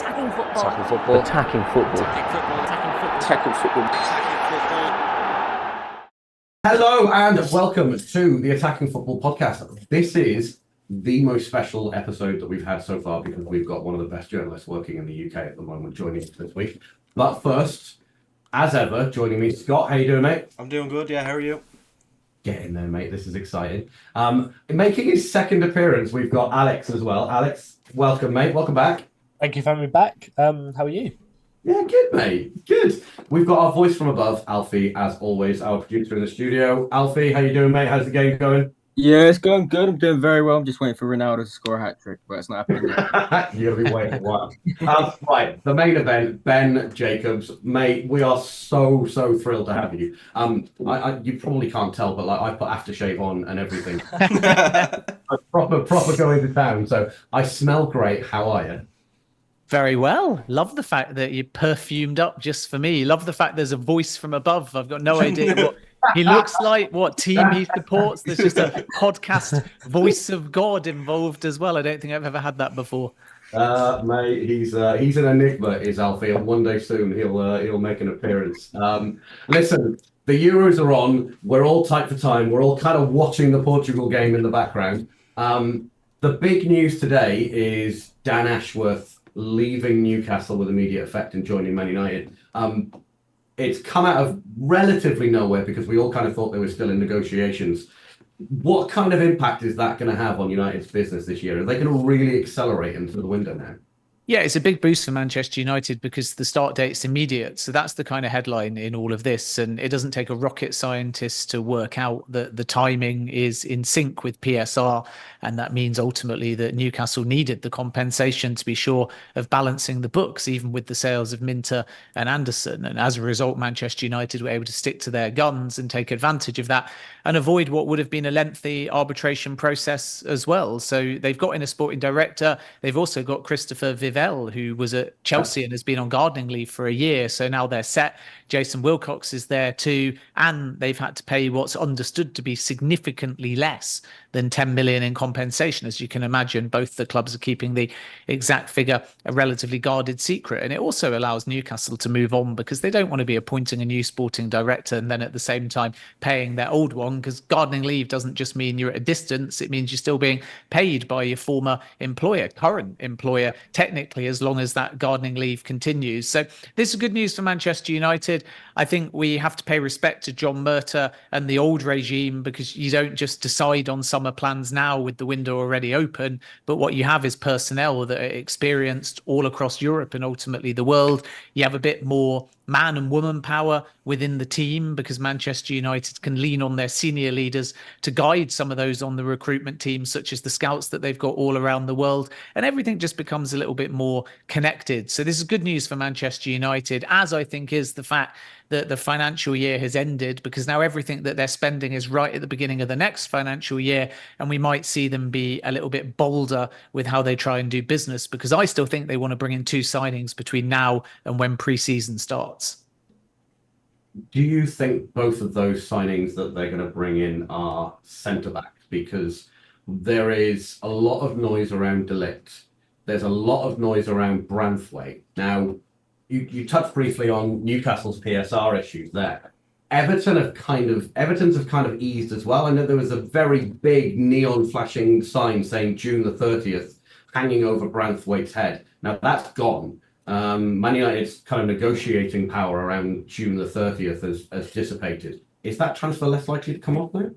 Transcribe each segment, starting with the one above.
Attacking football. Attacking football. Attacking football. Attacking football. Attacking football. Hello and welcome to the Attacking Football podcast. This is the most special episode that we've had so far because we've got one of the best journalists working in the UK at the moment joining us this week. But first, as ever, joining me, Scott. How you doing, mate? I'm doing good, yeah. How are you? Get in there, mate. This is exciting. Making his second appearance, we've got Alex as well. Alex, welcome, mate. Welcome back. Thank you for having me back. How are you? Yeah, good, mate. Good. We've got our voice from above, Alfie, as always, our producer in the studio. Alfie, how you doing, mate? How's the game going? Yeah, it's going good. I'm doing very well. I'm just waiting for Ronaldo to score a hat trick, but it's not happening yet. You're going to be waiting a while. Right, the main event, Ben Jacobs. Mate, we are so thrilled to have you. You probably can't tell, but I put aftershave on and everything. proper going to town, so I smell great. How are you? Very well. Love the fact that you perfumed up just for me. Love the fact there's a voice from above. I've got no idea what he looks like, what team he supports. There's just a podcast voice of God involved as well. I don't think I've ever had that before. Mate, he's an enigma, is Alfie, and one day soon he'll make an appearance. Listen, the Euros are on. We're all tight for time. We're all kind of watching the Portugal game in the background. The big news today is Dan Ashworth leaving Newcastle with immediate effect and joining Man United. It's come out of relatively nowhere because we all kind of thought they were still in negotiations. What kind of impact is that going to have on United's business this year? Are they going to really accelerate into the window now? Yeah, it's a big boost for Manchester United because the start date's immediate. So that's the kind of headline in all of this. And it doesn't take a rocket scientist to work out that the timing is in sync with PSR. And that means ultimately that Newcastle needed the compensation to be sure of balancing the books, even with the sales of Minter and Anderson. And as a result, Manchester United were able to stick to their guns and take advantage of that and avoid what would have been a lengthy arbitration process as well. So they've got in a sporting director. They've also got Christopher Vivell, who was at Chelsea and has been on gardening leave for a year. So now they're set. Jason Wilcox is there too. And they've had to pay what's understood to be significantly less than 10 million in compensation. As you can imagine, both the clubs are keeping the exact figure a relatively guarded secret. And it also allows Newcastle to move on because they don't want to be appointing a new sporting director and then at the same time paying their old one, because gardening leave doesn't just mean you're at a distance. It means you're still being paid by your former employer, current employer, technically, as long as that gardening leave continues. So this is good news for Manchester United. I think we have to pay respect to John Murtough and the old regime, because you don't just decide on summer plans now with the window already open, but what you have is personnel that are experienced all across Europe and ultimately the world. You have a bit more man and woman power within the team because Manchester United can lean on their senior leaders to guide some of those on the recruitment team, such as the scouts that they've got all around the world, and everything just becomes a little bit more connected. So this is good news for Manchester United, as I think is the fact that the financial year has ended, because now everything that they're spending is right at the beginning of the next financial year, and we might see them be a little bit bolder with how they try and do business, because I still think they want to bring in 2 signings between now and when pre-season starts. Do you think both of those signings that they're going to bring in are centre-backs? Because there is a lot of noise around De Ligt. There's a lot of noise around Branthwaite. Now, you touched briefly on Newcastle's PSR issues there. Everton's have kind of eased as well. I know there was a very big neon flashing sign saying June the 30th hanging over Branthwaite's head. Now that's gone. Man United's kind of negotiating power around June the 30th has dissipated. Is that transfer less likely to come off now?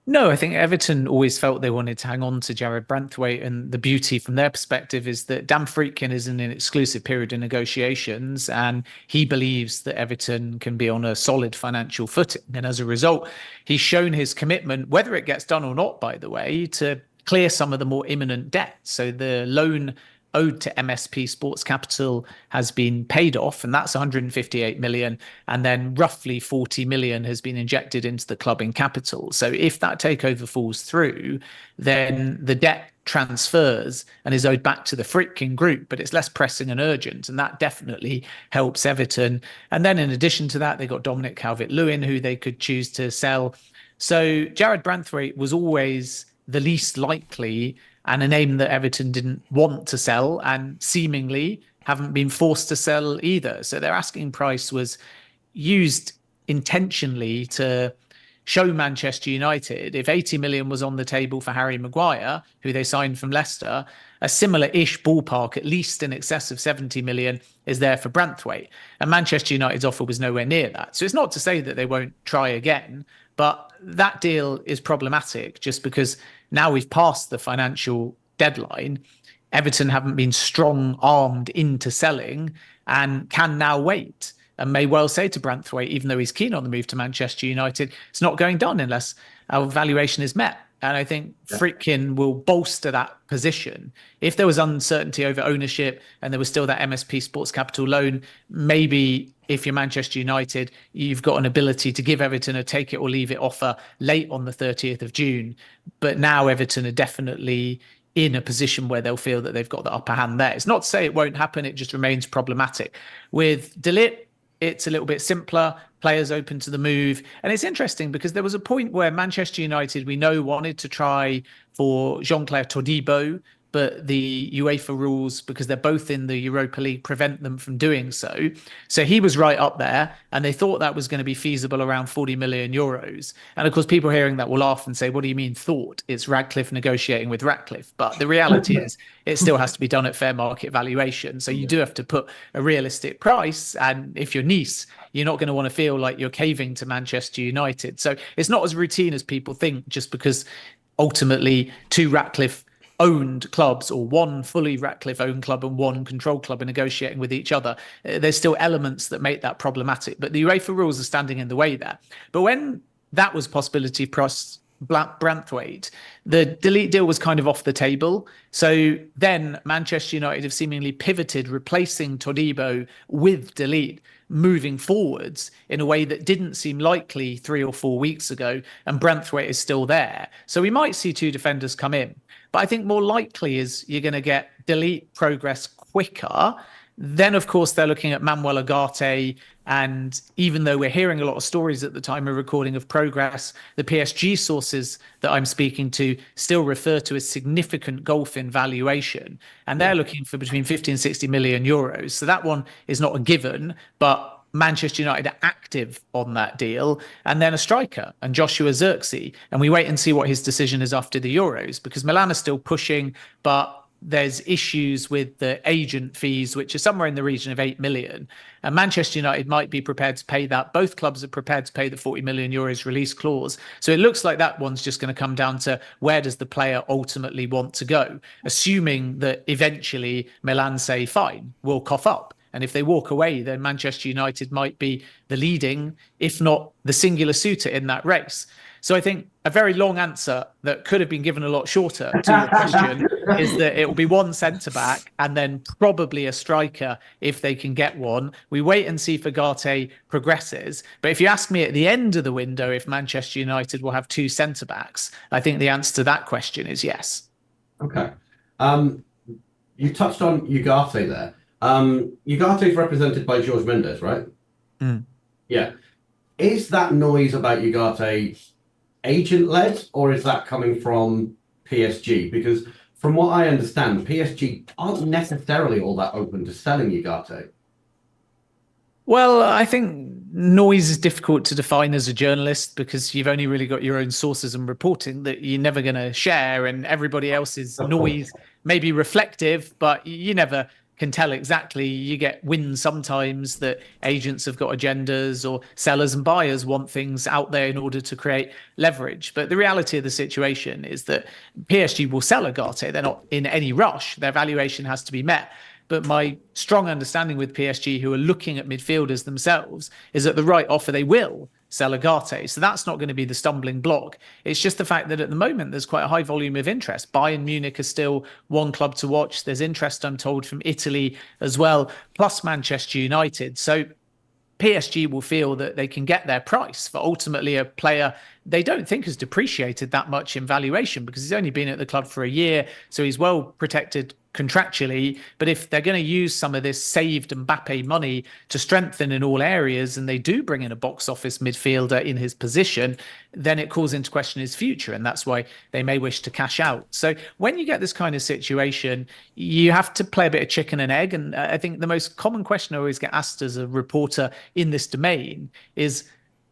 No, I think Everton always felt they wanted to hang on to Jared Branthwaite, and the beauty from their perspective is that Dan Friedkin is in an exclusive period of negotiations, and he believes that Everton can be on a solid financial footing. And as a result, he's shown his commitment, whether it gets done or not, by the way, to clear some of the more imminent debt. So the loan owed to MSP Sports Capital has been paid off, and that's 158 million. And then roughly 40 million has been injected into the club in capital. So if that takeover falls through, then the debt transfers and is owed back to the Friedkin group, but it's less pressing and urgent. And that definitely helps Everton. And then in addition to that, they got Dominic Calvert-Lewin, who they could choose to sell. So Jared Branthwaite was always the least likely and a name that Everton didn't want to sell and seemingly haven't been forced to sell either. So their asking price was used intentionally to show Manchester United, if 80 million was on the table for Harry Maguire, who they signed from Leicester, a similar-ish ballpark, at least in excess of 70 million, is there for Branthwaite. And Manchester United's offer was nowhere near that. So it's not to say that they won't try again, but that deal is problematic just because now we've passed the financial deadline. Everton haven't been strong-armed into selling and can now wait. And may well say to Branthwaite, even though he's keen on the move to Manchester United, it's not going done unless our valuation is met. And I think Friedkin will bolster that position. If there was uncertainty over ownership and there was still that MSP Sports Capital loan, maybe if you're Manchester United, you've got an ability to give Everton a take it or leave it offer late on the 30th of June. But now Everton are definitely in a position where they'll feel that they've got the upper hand there. It's not to say it won't happen, it just remains problematic. With De Light, it's a little bit simpler, players open to the move. And it's interesting because there was a point where Manchester United, we know, wanted to try for Jean-Claire Todibo, but the UEFA rules, because they're both in the Europa League, prevent them from doing so. So he was right up there, and they thought that was going to be feasible around 40 million euros. And of course, people hearing that will laugh and say, what do you mean thought? It's Radcliffe negotiating with Ratcliffe. But the reality is it still has to be done at fair market valuation. So you do have to put a realistic price. And if you're Nice, you're not going to want to feel like you're caving to Manchester United. So it's not as routine as people think, just because ultimately two Ratcliffe owned clubs, or one fully Ratcliffe owned club and one control club, are negotiating with each other. There's still elements that make that problematic, but the UEFA rules are standing in the way there. But when that was possibility plus Branthwaite, the De Light deal was kind of off the table. So then Manchester United have seemingly pivoted, replacing Todibo with De Light, moving forwards in a way that didn't seem likely 3 or 4 weeks ago, and Branthwaite is still there. So we might see two defenders come in. But I think more likely is you're going to get De Light progress quicker. Then, of course, they're looking at Manuel Ugarte. And even though we're hearing a lot of stories at the time of recording of progress, the PSG sources that I'm speaking to still refer to a significant gulf in valuation. And they're looking for between 50 and 60 million euros. So that one is not a given, but Manchester United are active on that deal. And then a striker, and Joshua Zirkzee. And we wait and see what his decision is after the Euros, because Milan are still pushing, but there's issues with the agent fees, which are somewhere in the region of 8 million. And Manchester United might be prepared to pay that. Both clubs are prepared to pay the 40 million euros release clause. So it looks like that one's just going to come down to where does the player ultimately want to go, assuming that eventually Milan say, fine, we'll cough up. And if they walk away, then Manchester United might be the leading, if not the singular suitor in that race. So I think a very long answer that could have been given a lot shorter to your question is that it will be one centre-back and then probably a striker if they can get one. We wait and see if Ugarte progresses. But if you ask me at the end of the window if Manchester United will have two centre-backs, I think the answer to that question is yes. Okay. You touched on Ugarte there. Ugarte is represented by Jorge Mendes, right? Mm. Yeah. Is that noise about Ugarte agent-led, or is that coming from PSG? Because from what I understand, PSG aren't necessarily all that open to selling Ugarte. Well, I think noise is difficult to define as a journalist because you've only really got your own sources and reporting that you're never going to share, and everybody else's noise may be reflective, but you never can tell exactly. You get wins sometimes that agents have got agendas, or sellers and buyers want things out there in order to create leverage. But the reality of the situation is that PSG will sell Ugarte. They're not in any rush. Their valuation has to be met. But my strong understanding with PSG, who are looking at midfielders themselves, is that the right offer they will sell Ugarte. So that's not going to be the stumbling block. It's just the fact that at the moment there's quite a high volume of interest. Bayern Munich is still one club to watch. There's interest, I'm told, from Italy as well, plus Manchester United. So PSG will feel that they can get their price for ultimately a player they don't think has depreciated that much in valuation, because he's only been at the club for a year. So he's well protected contractually. But if they're going to use some of this saved Mbappe money to strengthen in all areas, and they do bring in a box office midfielder in his position, then it calls into question his future. And that's why they may wish to cash out. So when you get this kind of situation, you have to play a bit of chicken and egg. And I think the most common question I always get asked as a reporter in this domain is,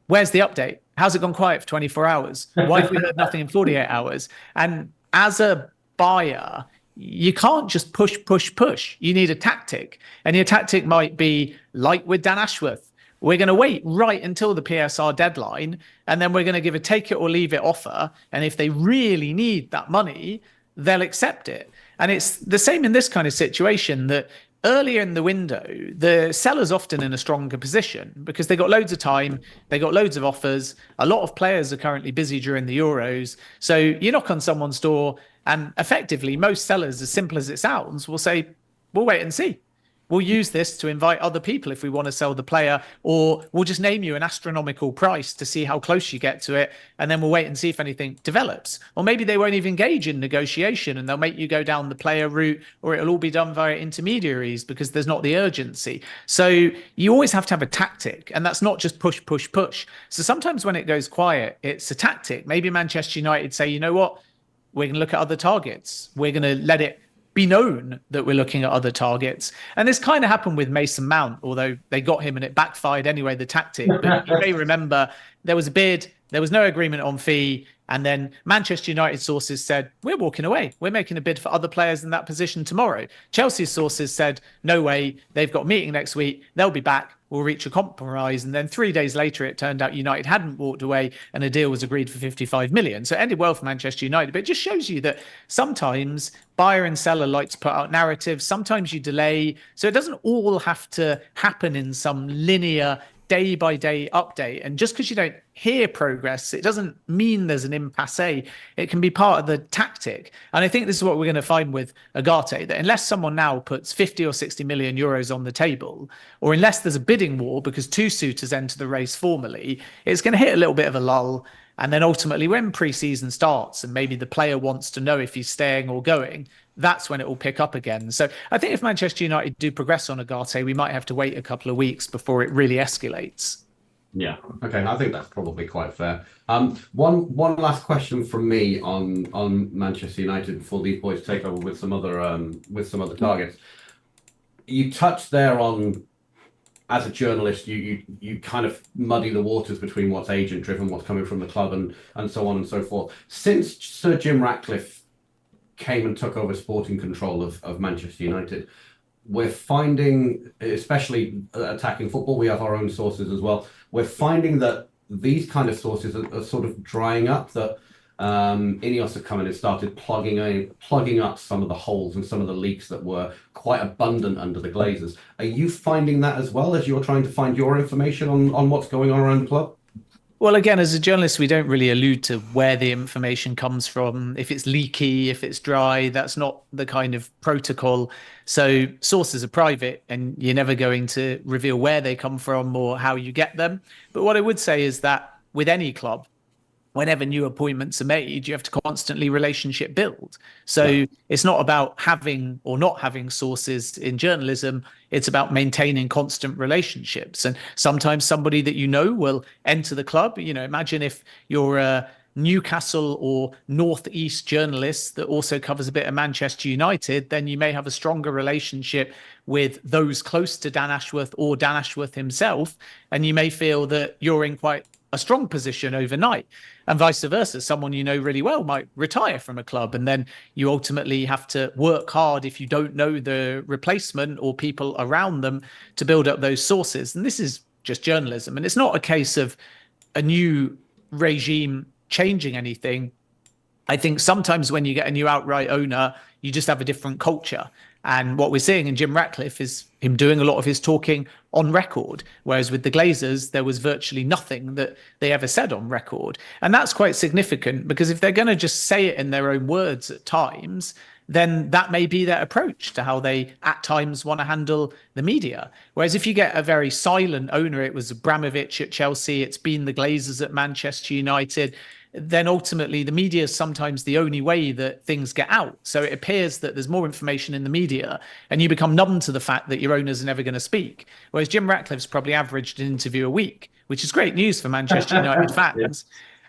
where's the update? How's it gone quiet for 24 hours? Why have we heard nothing in 48 hours? And as a buyer, you can't just push. You need a tactic. And your tactic might be like with Dan Ashworth. We're going to wait right until the PSR deadline, and then we're going to give a take it or leave it offer. And if they really need that money, they'll accept it. And it's the same in this kind of situation, that earlier in the window, the seller's often in a stronger position because they got loads of time, they got loads of offers. A lot of players are currently busy during the Euros. So you knock on someone's door, and effectively most sellers, as simple as it sounds, will say, we'll wait and see. We'll use this to invite other people if we want to sell the player, or we'll just name you an astronomical price to see how close you get to it, and then we'll wait and see if anything develops. Or maybe they won't even engage in negotiation and they'll make you go down the player route, or it'll all be done via intermediaries because there's not the urgency. So you always have to have a tactic, and that's not just push. So sometimes when it goes quiet, it's a tactic. Maybe Manchester United say, you know what, we're going to look at other targets. We're going to let it be known that we're looking at other targets. And this kind of happened with Mason Mount, although they got him and it backfired anyway, the tactic. But you may remember there was a bid, there was no agreement on fee, and then Manchester United sources said, we're walking away. We're making a bid for other players in that position tomorrow. Chelsea's sources said, no way, they've got a meeting next week, they'll be back, we'll reach a compromise. And then 3 days later, it turned out United hadn't walked away and a deal was agreed for 55 million. So it ended well for Manchester United. But it just shows you that sometimes buyer and seller like to put out narratives. Sometimes you delay. So it doesn't all have to happen in some linear day-by-day update. And just because you don't hear progress, it doesn't mean there's an impasse. It can be part of the tactic. And I think this is what we're going to find with Ugarte, that unless someone now puts 50 or 60 million euros on the table, or unless there's a bidding war because two suitors enter the race formally, it's going to hit a little bit of a lull. And then ultimately when pre-season starts and maybe the player wants to know if he's staying or going, that's when it will pick up again. So I think if Manchester United do progress on Ugarte, we might have to wait a couple of weeks before it really escalates. Yeah. Okay. I think that's probably quite fair. One last question from me on Manchester United before these boys take over with some other targets. You touched there on, as a journalist, you kind of muddy the waters between what's agent driven, what's coming from the club, and so on and so forth. Since Sir Jim Ratcliffe came and took over sporting control of Manchester United, we're finding, especially attacking football, we have our own sources as well. We're finding that these kind of sources are sort of drying up, that Ineos have come in and started plugging up some of the holes and some of the leaks that were quite abundant under the Glazers. Are you finding that as well as you're trying to find your information on what's going on around the club? Well, again, as a journalist, we don't really allude to where the information comes from. If it's leaky, if it's dry, that's not the kind of protocol. So sources are private and you're never going to reveal where they come from or how you get them. But what I would say is that with any club, whenever new appointments are made, you have to constantly relationship build. So it's not about having or not having sources in journalism. It's about maintaining constant relationships. And sometimes somebody that you know will enter the club. You know, imagine if you're a Newcastle or Northeast journalist that also covers a bit of Manchester United, then you may have a stronger relationship with those close to Dan Ashworth or Dan Ashworth himself. And you may feel that you're in quite a strong position overnight, and vice versa. Someone you know really well might retire from a club, and then you ultimately have to work hard if you don't know the replacement or people around them to build up those sources. And this is just journalism, and it's not a case of a new regime changing anything. I think sometimes when you get a new outright owner, you just have a different culture. And what we're seeing in Jim Ratcliffe is him doing a lot of his talking on record, whereas with the Glazers, there was virtually nothing that they ever said on record. And that's quite significant, because if they're going to just say it in their own words at times, then that may be their approach to how they at times want to handle the media. Whereas if you get a very silent owner, it was Abramovich at Chelsea, it's been the Glazers at Manchester United, then ultimately the media is sometimes the only way that things get out. So it appears that there's more information in the media and you become numb to the fact that your owners are never going to speak. Whereas Jim Ratcliffe's probably averaged an interview a week, which is great news for Manchester United fans.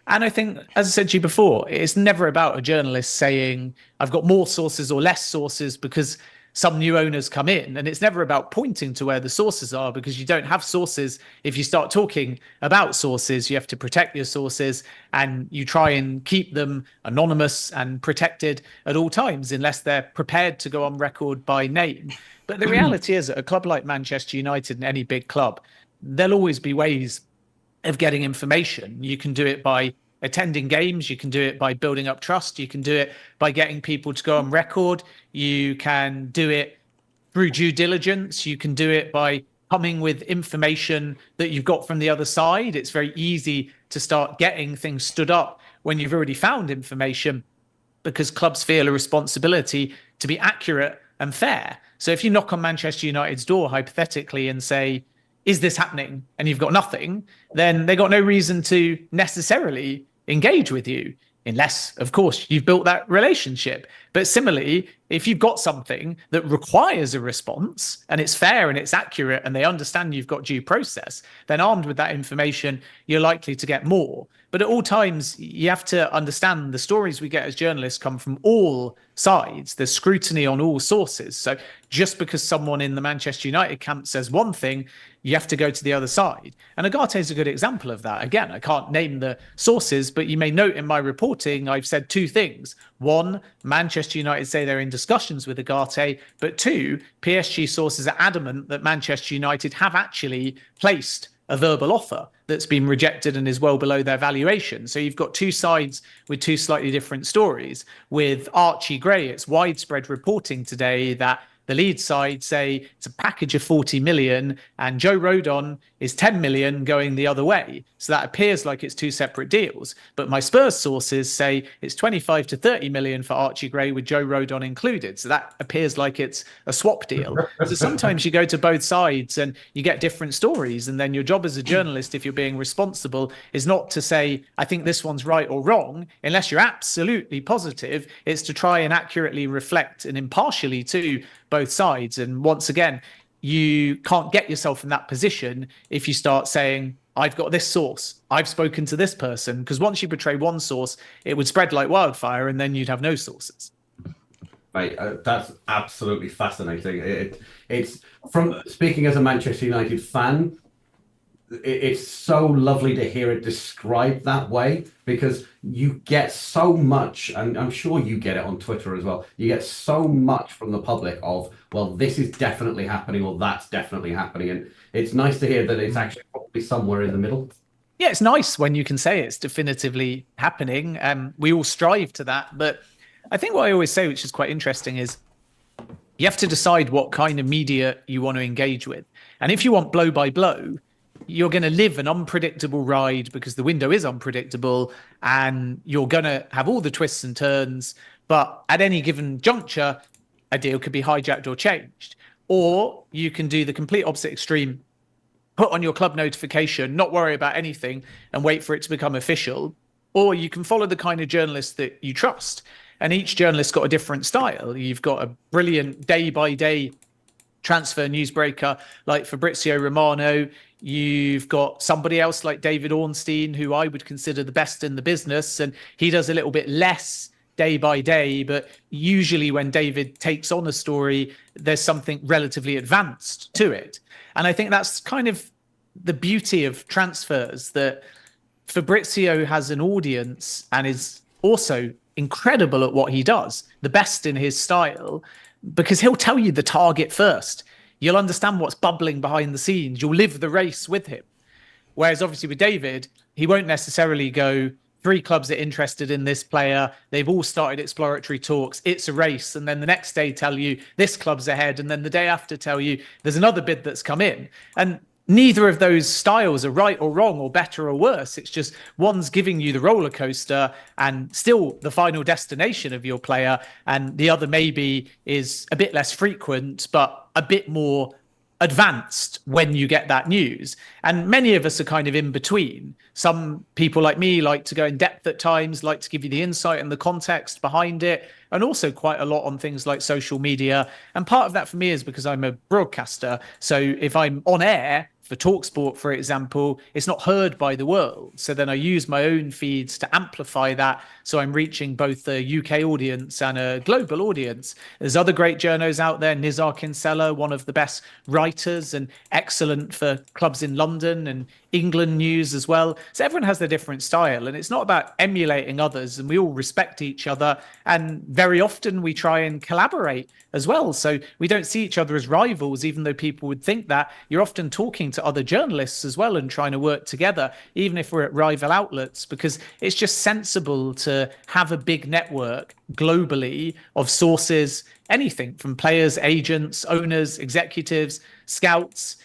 And I think, as I said to you before, it's never about a journalist saying, I've got more sources or less sources because some new owners come in. And it's never about pointing to where the sources are, because you don't have sources. If you start talking about sources, you have to protect your sources, and you try and keep them anonymous and protected at all times, unless they're prepared to go on record by name. But the reality is, at a club like Manchester United and any big club, there'll always be ways of getting information. You can do it by attending games. You can do it by building up trust. You can do it by getting people to go on record. You can do it through due diligence. You can do it by coming with information that you've got from the other side. It's very easy to start getting things stood up when you've already found information, because clubs feel a responsibility to be accurate and fair. So if you knock on Manchester United's door, hypothetically, and say, is this happening? And you've got nothing, then they got no reason to necessarily engage with you, unless, of course, you've built that relationship. But similarly, if you've got something that requires a response and it's fair and it's accurate and they understand you've got due process, then armed with that information, you're likely to get more. But at all times, you have to understand the stories we get as journalists come from all sides. There's scrutiny on all sources. So just because someone in the Manchester United camp says one thing, you have to go to the other side. And Ugarte is a good example of that. Again, I can't name the sources, but you may note in my reporting, I've said two things. One, Manchester United say they're in discussions with Ugarte, but two, PSG sources are adamant that Manchester United have actually placed a verbal offer that's been rejected and is well below their valuation. So you've got two sides with two slightly different stories. With Archie Gray, it's widespread reporting today that the Leeds side say it's a package of 40 million and Joe Rodon is 10 million going the other way. So that appears like it's two separate deals. But my Spurs sources say it's 25 to 30 million for Archie Gray with Joe Rodon included. So that appears like it's a swap deal. So sometimes you go to both sides and you get different stories. And then your job as a journalist, if you're being responsible, is not to say, I think this one's right or wrong, unless you're absolutely positive. It's to try and accurately reflect and impartially to both sides. And once again, you can't get yourself in that position if you start saying, I've got this source, I've spoken to this person, because once you betray one source, it would spread like wildfire and then you'd have no sources. Right, that's absolutely fascinating. It's from speaking as a Manchester United fan, it's so lovely to hear it described that way, because you get so much, and I'm sure you get it on Twitter as well, you get so much from the public of, well, this is definitely happening or that's definitely happening. And it's nice to hear that it's actually probably somewhere in the middle. Yeah, it's nice when you can say it's definitively happening. We all strive to that. But I think what I always say, which is quite interesting, is you have to decide what kind of media you want to engage with. And if you want blow by blow, you're going to live an unpredictable ride, because the window is unpredictable and you're going to have all the twists and turns. But at any given juncture, a deal could be hijacked or changed. Or you can do the complete opposite extreme, put on your club notification, not worry about anything and wait for it to become official. Or you can follow the kind of journalists that you trust. And each journalist's got a different style. You've got a brilliant day-by-day transfer newsbreaker like Fabrizio Romano. You've got somebody else like David Ornstein, who I would consider the best in the business, and he does a little bit less day by day, but usually when David takes on a story, there's something relatively advanced to it. And I think that's kind of the beauty of transfers, that Fabrizio has an audience and is also incredible at what he does, the best in his style, because he'll tell you the target first. You'll understand what's bubbling behind the scenes. You'll live the race with him. Whereas obviously with David, he won't necessarily go, 3 clubs are interested in this player. They've all started exploratory talks. It's a race. And then the next day tell you this club's ahead. And then the day after tell you there's another bid that's come in. And neither of those styles are right or wrong or better or worse. It's just one's giving you the roller coaster and still the final destination of your player, and the other maybe is a bit less frequent, but a bit more advanced when you get that news. And many of us are kind of in between. Some people like me like to go in depth at times, like to give you the insight and the context behind it, and also quite a lot on things like social media. And part of that for me is because I'm a broadcaster. So if I'm on air for TalkSport, for example, it's not heard by the world. So then I use my own feeds to amplify that. So I'm reaching both a UK audience and a global audience. There's other great journos out there. Nizar Kinsella, one of the best writers and excellent for clubs in London and England news as well. So everyone has their different style, and it's not about emulating others, and we all respect each other. And very often we try and collaborate as well. So we don't see each other as rivals, even though people would think that. You're often talking to other journalists as well and trying to work together, even if we're at rival outlets, because it's just sensible to have a big network globally of sources, anything from players, agents, owners, executives, scouts,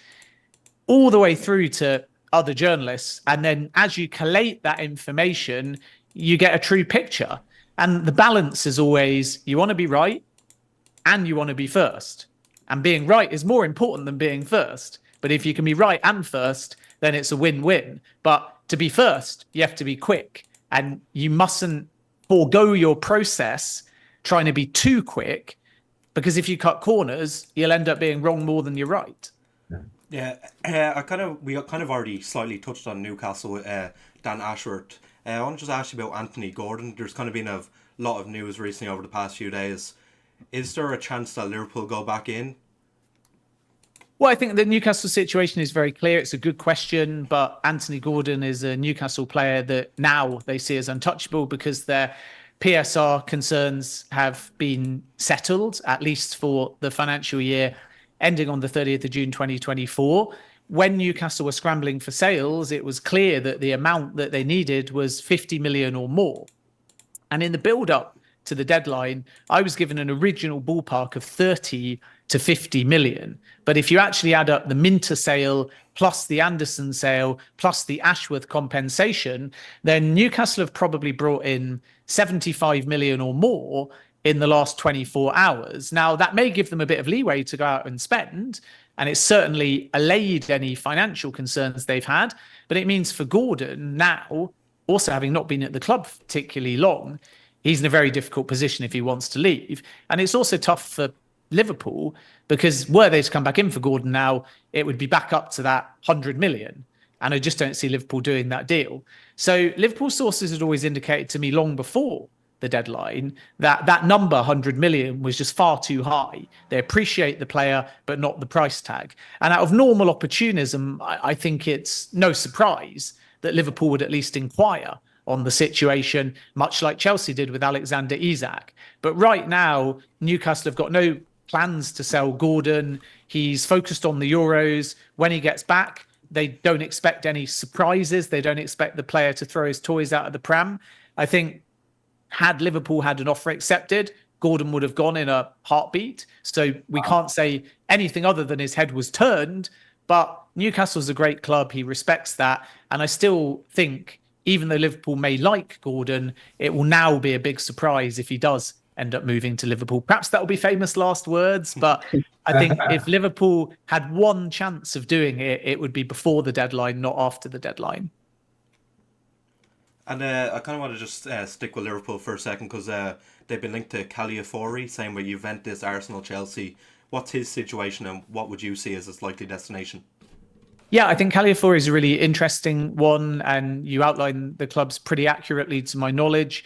all the way through to other journalists. And then as you collate that information, you get a true picture. And the balance is always, you want to be right and you want to be first. And being right is more important than being first. But if you can be right and first, then it's a win-win. But to be first, you have to be quick. And you mustn't forego your process trying to be too quick, because if you cut corners, you'll end up being wrong more than you're right. Yeah, we kind of already slightly touched on Newcastle with Dan Ashworth. I want to just ask you about Anthony Gordon. There's kind of been a lot of news recently over the past few days. Is there a chance that Liverpool go back in? Well, I think the Newcastle situation is very clear. It's a good question, but Anthony Gordon is a Newcastle player that now they see as untouchable because their PSR concerns have been settled, at least for the financial year ending on the 30th of June 2024. When Newcastle were scrambling for sales, it was clear that the amount that they needed was 50 million or more. And in the build-up to the deadline, I was given an original ballpark of 30 to 50 million. But if you actually add up the Minter sale plus the Anderson sale plus the Ashworth compensation, then Newcastle have probably brought in 75 million or more in the last 24 hours. Now, that may give them a bit of leeway to go out and spend, and it's certainly allayed any financial concerns they've had. But it means for Gordon now, also having not been at the club particularly long, he's in a very difficult position if he wants to leave. And it's also tough for Liverpool, because were they to come back in for Gordon now, it would be back up to that 100 million. And I just don't see Liverpool doing that deal. So Liverpool sources had always indicated to me long before the deadline that that number 100 million was just far too high. They appreciate the player, but not the price tag. And out of normal opportunism, I think it's no surprise that Liverpool would at least inquire on the situation, much like Chelsea did with Alexander Isak. But right now, Newcastle have got no plans to sell Gordon. He's focused on the Euros. When he gets back, they don't expect any surprises. They don't expect the player to throw his toys out of the pram. I think had Liverpool had an offer accepted, Gordon would have gone in a heartbeat. So we can't say anything other than his head was turned. But Newcastle's a great club. He respects that. And I still think, even though Liverpool may like Gordon, it will now be a big surprise if he does end up moving to Liverpool. Perhaps that will be famous last words, but I think if Liverpool had one chance of doing it, it would be before the deadline, not after the deadline. And I kind of want to just stick with Liverpool for a second, because they've been linked to Calafiori, same with Juventus, Arsenal, Chelsea. What's his situation, and what would you see as his likely destination? Yeah, I think Calafiori is a really interesting one, and you outline the clubs pretty accurately to my knowledge.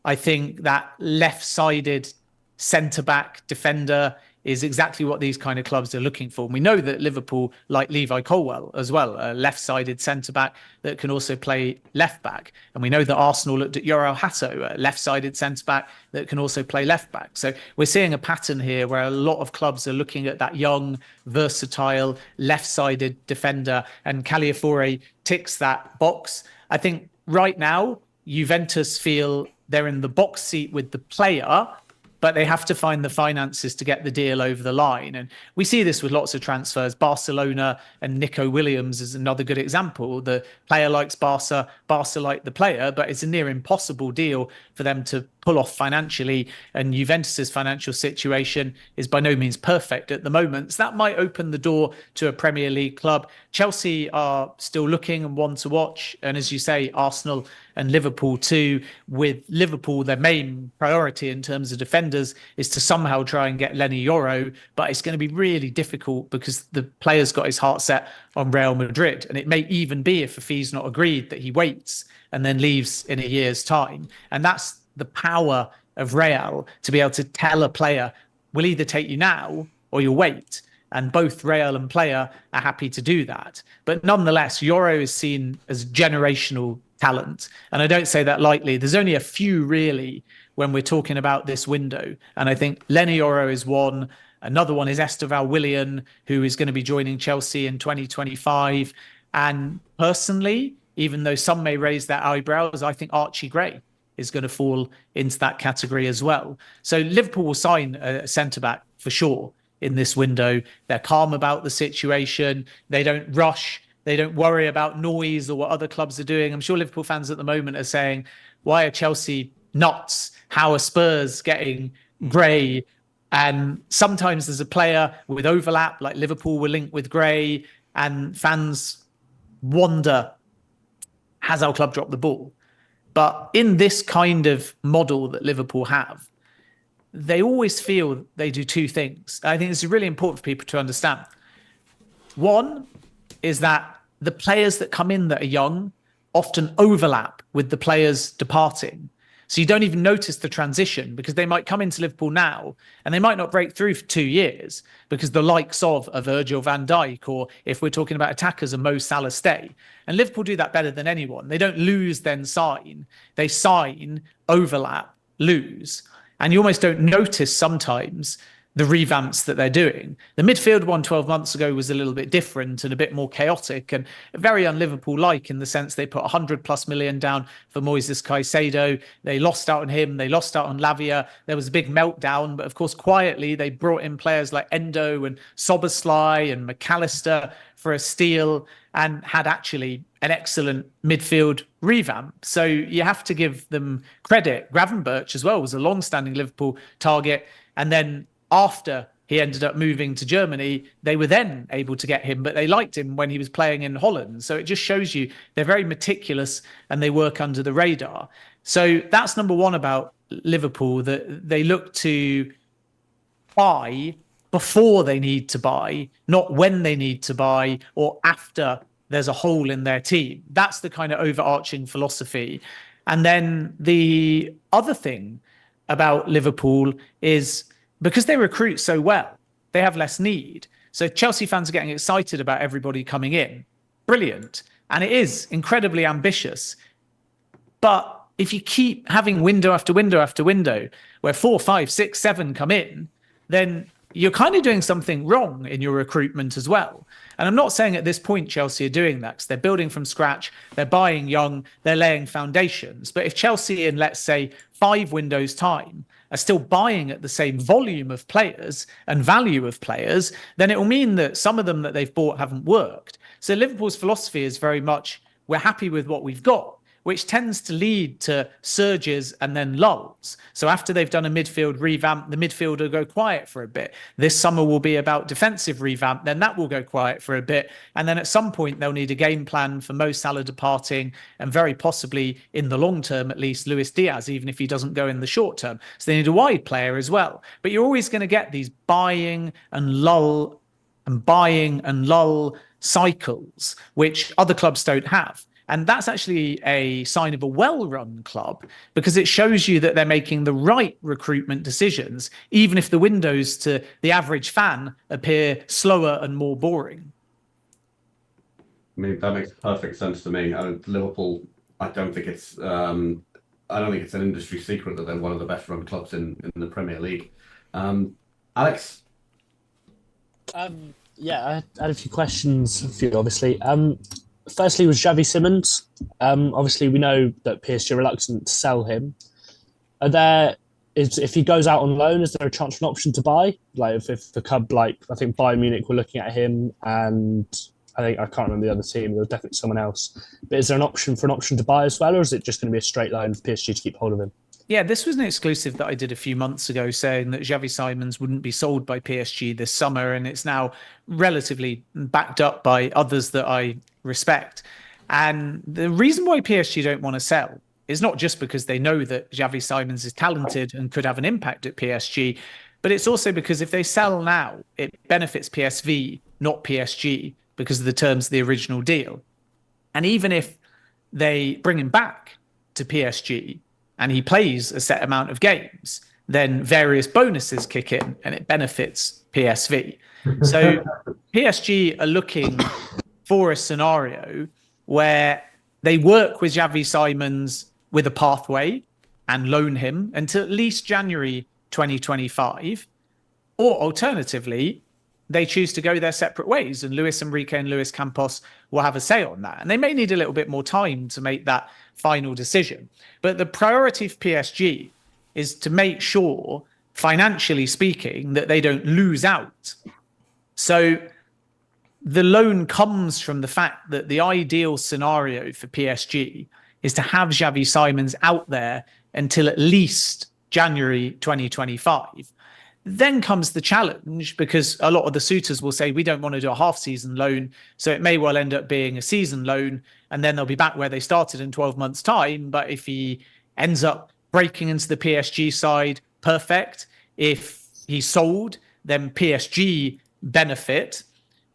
I think that left-sided centre-back defender is exactly what these kind of clubs are looking for. And we know that Liverpool like Levi Colwill as well, a left-sided centre-back that can also play left-back. And we know that Arsenal looked at Yoel Hato, a left-sided centre-back that can also play left-back. So we're seeing a pattern here where a lot of clubs are looking at that young, versatile, left-sided defender, and Calafiori ticks that box. I think right now, Juventus feel they're in the box seat with the player, but they have to find the finances to get the deal over the line. And we see this with lots of transfers. Barcelona and Nico Williams is another good example. The player likes Barca, Barca like the player, but it's a near impossible deal for them to pull off financially, and Juventus's financial situation is by no means perfect at the moment. So that might open the door to a Premier League club. Chelsea are still looking and one to watch. And as you say, Arsenal and Liverpool too. With Liverpool, their main priority in terms of defenders is to somehow try and get Lenny Yoro, but it's going to be really difficult because the player's got his heart set on Real Madrid. And it may even be, if a fee's not agreed, that he waits and then leaves in a year's time. And that's the power of Real, to be able to tell a player, we'll either take you now or you'll wait. And both Real and player are happy to do that. But nonetheless, Yoro is seen as generational talent. And I don't say that lightly. There's only a few really when we're talking about this window. And I think Lenny Yoro is one. Another one is Esteval Willian, who is going to be joining Chelsea in 2025. And personally, even though some may raise their eyebrows, I think Archie Gray is going to fall into that category as well. So Liverpool will sign a centre-back for sure in this window. They're calm about the situation. They don't rush. They don't worry about noise or what other clubs are doing. I'm sure Liverpool fans at the moment are saying, why are Chelsea nuts? How are Spurs getting Gray? And sometimes there's a player with overlap, like Liverpool were linked with Gray, and fans wonder, has our club dropped the ball? But in this kind of model that Liverpool have, they always feel they do two things. I think it's really important for people to understand. One is that the players that come in that are young often overlap with the players departing. So you don't even notice the transition, because they might come into Liverpool now and they might not break through for 2 years because the likes of a Virgil van Dijk, or if we're talking about attackers, a Mo Salah stay. And Liverpool do that better than anyone. They don't lose, then sign. They sign, overlap, lose. And you almost don't notice sometimes the revamps that they're doing. The midfield one 12 months ago was a little bit different and a bit more chaotic and very un-Liverpool-like, in the sense they put 100+ million down for Moises Caicedo. They lost out on him. They lost out on Lavia. There was a big meltdown. But of course, quietly, they brought in players like Endo and Soboslai and McAllister for a steal, and had actually an excellent midfield revamp. So you have to give them credit. Gravenberch as well was a long-standing Liverpool target. And then after he ended up moving to Germany, they were then able to get him, but they liked him when he was playing in Holland. So it just shows you they're very meticulous and they work under the radar. So that's number one about Liverpool, that they look to buy before they need to buy, not when they need to buy or after there's a hole in their team. That's the kind of overarching philosophy. And then the other thing about Liverpool is, because they recruit so well, they have less need. So Chelsea fans are getting excited about everybody coming in. Brilliant. And it is incredibly ambitious. But if you keep having window after window after window, where 4, 5, 6, 7 come in, then you're kind of doing something wrong in your recruitment as well. And I'm not saying at this point Chelsea are doing that, because they're building from scratch, they're buying young, they're laying foundations. But if Chelsea in, let's say, 5 windows' time are still buying at the same volume of players and value of players, then it will mean that some of them that they've bought haven't worked. So Liverpool's philosophy is very much, we're happy with what we've got, which tends to lead to surges and then lulls. So after they've done a midfield revamp, the midfield will go quiet for a bit. This summer will be about defensive revamp, then that will go quiet for a bit. And then at some point, they'll need a game plan for Mo Salah departing, and very possibly, in the long term at least, Luis Diaz, even if he doesn't go in the short term. So they need a wide player as well. But you're always going to get these buying and lull cycles, which other clubs don't have. And that's actually a sign of a well-run club, because it shows you that they're making the right recruitment decisions, even if the windows to the average fan appear slower and more boring. I mean, that makes perfect sense to me. Liverpool, I don't think it's an industry secret that they're one of the best run clubs in the Premier League. Alex? Yeah, I had a few questions for you, obviously. Firstly, was Xavi Simons. Obviously, we know that PSG are reluctant to sell him. If he goes out on loan, is there a chance for an option to buy? Like if the club, like I think Bayern Munich were looking at him, and I can't remember the other team. There was definitely someone else. But is there an option to buy as well, or is it just going to be a straight line for PSG to keep hold of him? Yeah, this was an exclusive that I did a few months ago saying that Xavi Simons wouldn't be sold by PSG this summer, and it's now relatively backed up by others that I respect. And the reason why PSG don't want to sell is not just because they know that Xavi Simons is talented and could have an impact at PSG, but it's also because if they sell now, it benefits PSV, not PSG, because of the terms of the original deal. And even if they bring him back to PSG and he plays a set amount of games, then various bonuses kick in and it benefits PSV. So PSG are looking for a scenario where they work with Xavi Simons with a pathway and loan him until at least January 2025, or alternatively, they choose to go their separate ways, and Luis Enrique and Luis Campos will have a say on that. And they may need a little bit more time to make that final decision. But the priority for PSG is to make sure, financially speaking, that they don't lose out. So the loan comes from the fact that the ideal scenario for PSG is to have Xavi Simons out there until at least January 2025. Then comes the challenge, because a lot of the suitors will say, we don't want to do a half-season loan, so it may well end up being a season loan, and then they'll be back where they started in 12 months' time. But if he ends up breaking into the PSG side, perfect. If he's sold, then PSG benefit.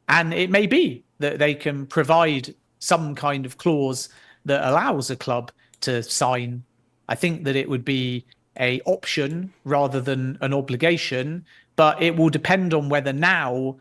And it may be that they can provide some kind of clause that allows a club to sign. I think that it would be an option rather than an obligation, but it will depend on whether now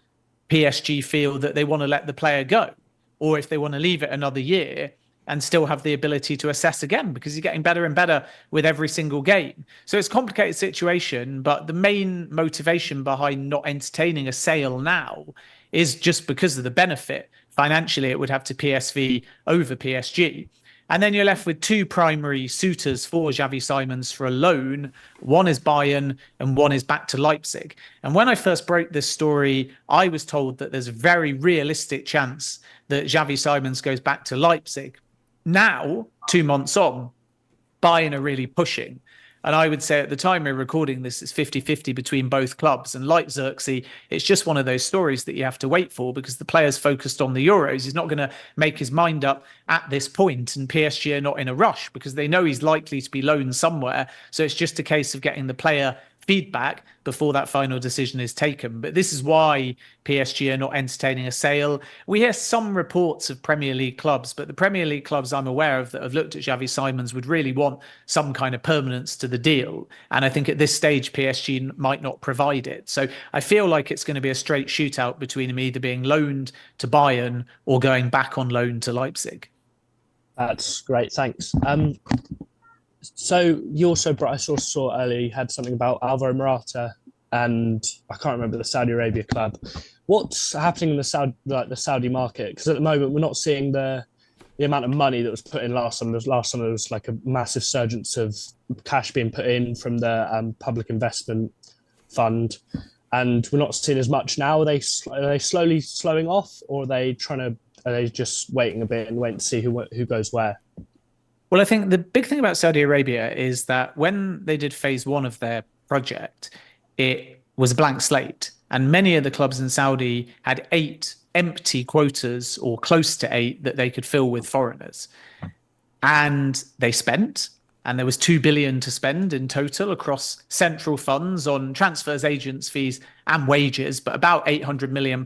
PSG feel that they want to let the player go, or if they want to leave it another year and still have the ability to assess again, because he's getting better and better with every single game. So it's a complicated situation, but the main motivation behind not entertaining a sale now is just because of the benefit. Financially, it would have to PSV over PSG. And then you're left with two primary suitors for Xavi Simons for a loan. One is Bayern and one is back to Leipzig. And when I first broke this story, I was told that there's a very realistic chance that Xavi Simons goes back to Leipzig. Now, 2 months on, Bayern are really pushing. And I would say at the time we're recording this, it's 50-50 between both clubs. And like Xerxes, it's just one of those stories that you have to wait for, because the player's focused on the Euros. He's not going to make his mind up at this point, and PSG are not in a rush because they know he's likely to be loaned somewhere. So it's just a case of getting the player feedback before that final decision is taken. But this is why PSG are not entertaining a sale. We hear some reports of Premier League clubs, but the Premier League clubs I'm aware of that have looked at Xavi Simons would really want some kind of permanence to the deal. And I think at this stage, PSG might not provide it. So I feel like it's going to be a straight shootout between him either being loaned to Bayern or going back on loan to Leipzig. That's great, thanks. So you also brought, I saw earlier, you had something about Alvaro Morata and I can't remember the Saudi Arabia club. What's happening in the Saudi market? Because at the moment we're not seeing the amount of money that was put in last summer. Last summer there was like a massive surge of cash being put in from the public investment fund, and we're not seeing as much now. Are they slowly slowing off, or are they just waiting a bit and waiting to see who goes where? Well, I think the big thing about Saudi Arabia is that when they did phase one of their project, it was a blank slate. And many of the clubs in Saudi had 8 empty quotas, or close to 8, that they could fill with foreigners. And they spent, and there was 2 billion to spend in total across central funds on transfers, agents, fees, and wages. But about £800 million